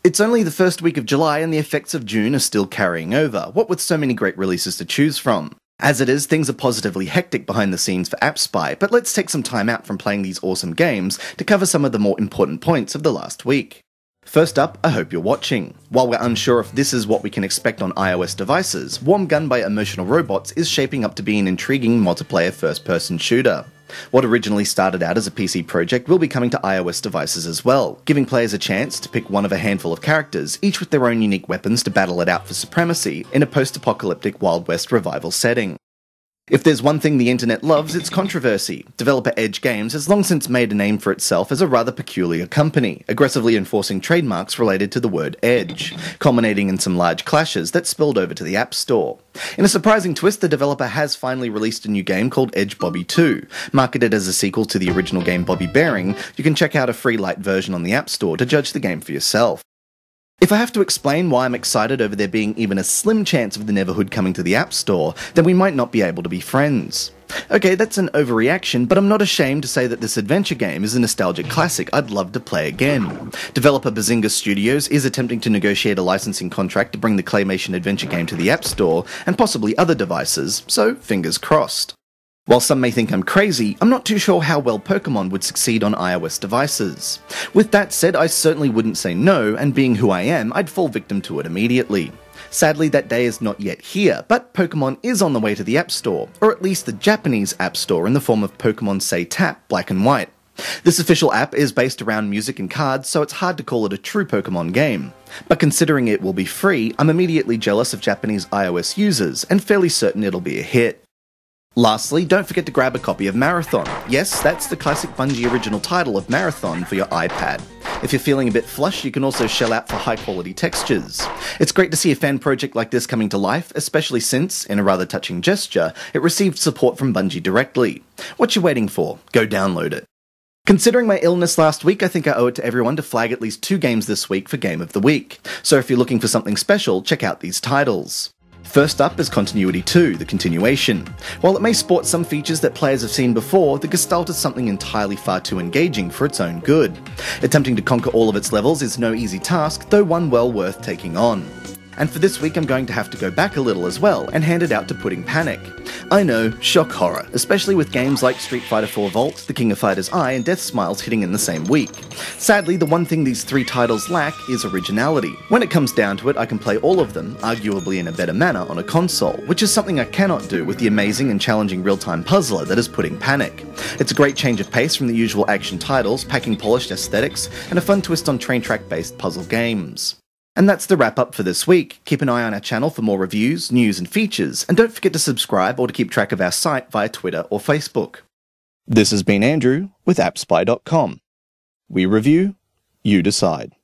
It's only the first week of July and the effects of June are still carrying over, what with so many great releases to choose from. As it is, things are positively hectic behind the scenes for AppSpy, but let's take some time out from playing these awesome games to cover some of the more important points of the last week. First up, I hope you're watching. While we're unsure if this is what we can expect on iOS devices, Warm Gun by Emotional Robots is shaping up to be an intriguing multiplayer first-person shooter. What originally started out as a PC project will be coming to iOS devices as well, giving players a chance to pick one of a handful of characters, each with their own unique weapons to battle it out for supremacy in a post-apocalyptic Wild West revival setting. If there's one thing the internet loves, it's controversy. Developer Edge Games has long since made a name for itself as a rather peculiar company, aggressively enforcing trademarks related to the word edge, culminating in some large clashes that spilled over to the App Store. In a surprising twist, the developer has finally released a new game called Edge Bobby 2. Marketed as a sequel to the original game Bobby Bearing, you can check out a free light version on the App Store to judge the game for yourself. If I have to explain why I'm excited over there being even a slim chance of the Neverhood coming to the App Store, then we might not be able to be friends. Okay, that's an overreaction, but I'm not ashamed to say that this adventure game is a nostalgic classic I'd love to play again. Developer Bazinga Studios is attempting to negotiate a licensing contract to bring the Claymation adventure game to the App Store, and possibly other devices, so fingers crossed. While some may think I'm crazy, I'm not too sure how well Pokemon would succeed on iOS devices. With that said, I certainly wouldn't say no, and being who I am, I'd fall victim to it immediately. Sadly, that day is not yet here, but Pokemon is on the way to the App Store, or at least the Japanese App Store in the form of Pokemon Say Tap Black and White. This official app is based around music and cards, so it's hard to call it a true Pokemon game. But considering it will be free, I'm immediately jealous of Japanese iOS users, and fairly certain it'll be a hit. Lastly, don't forget to grab a copy of Marathon. Yes, that's the classic Bungie original title of Marathon for your iPad. If you're feeling a bit flush, you can also shell out for high-quality textures. It's great to see a fan project like this coming to life, especially since, in a rather touching gesture, it received support from Bungie directly. What you waiting for? Go download it. Considering my illness last week, I think I owe it to everyone to flag at least 2 games this week for Game of the Week. So if you're looking for something special, check out these titles. First up is Continuity 2, the continuation. While it may sport some features that players have seen before, the gestalt is something entirely far too engaging for its own good. Attempting to conquer all of its levels is no easy task, though one well worth taking on. And for this week I'm going to have to go back a little as well and hand it out to Pudding Panic. I know, shock horror, especially with games like Street Fighter IV Volt, The King of Fighters I, and Death Smiles hitting in the same week. Sadly, the one thing these 3 titles lack is originality. When it comes down to it, I can play all of them, arguably in a better manner, on a console, which is something I cannot do with the amazing and challenging real-time puzzler that is Pudding Panic. It's a great change of pace from the usual action titles, packing polished aesthetics, and a fun twist on train track-based puzzle games. And that's the wrap up for this week. Keep an eye on our channel for more reviews, news and features, and don't forget to subscribe or to keep track of our site via Twitter or Facebook. This has been Andrew with AppSpy.com. We review, you decide.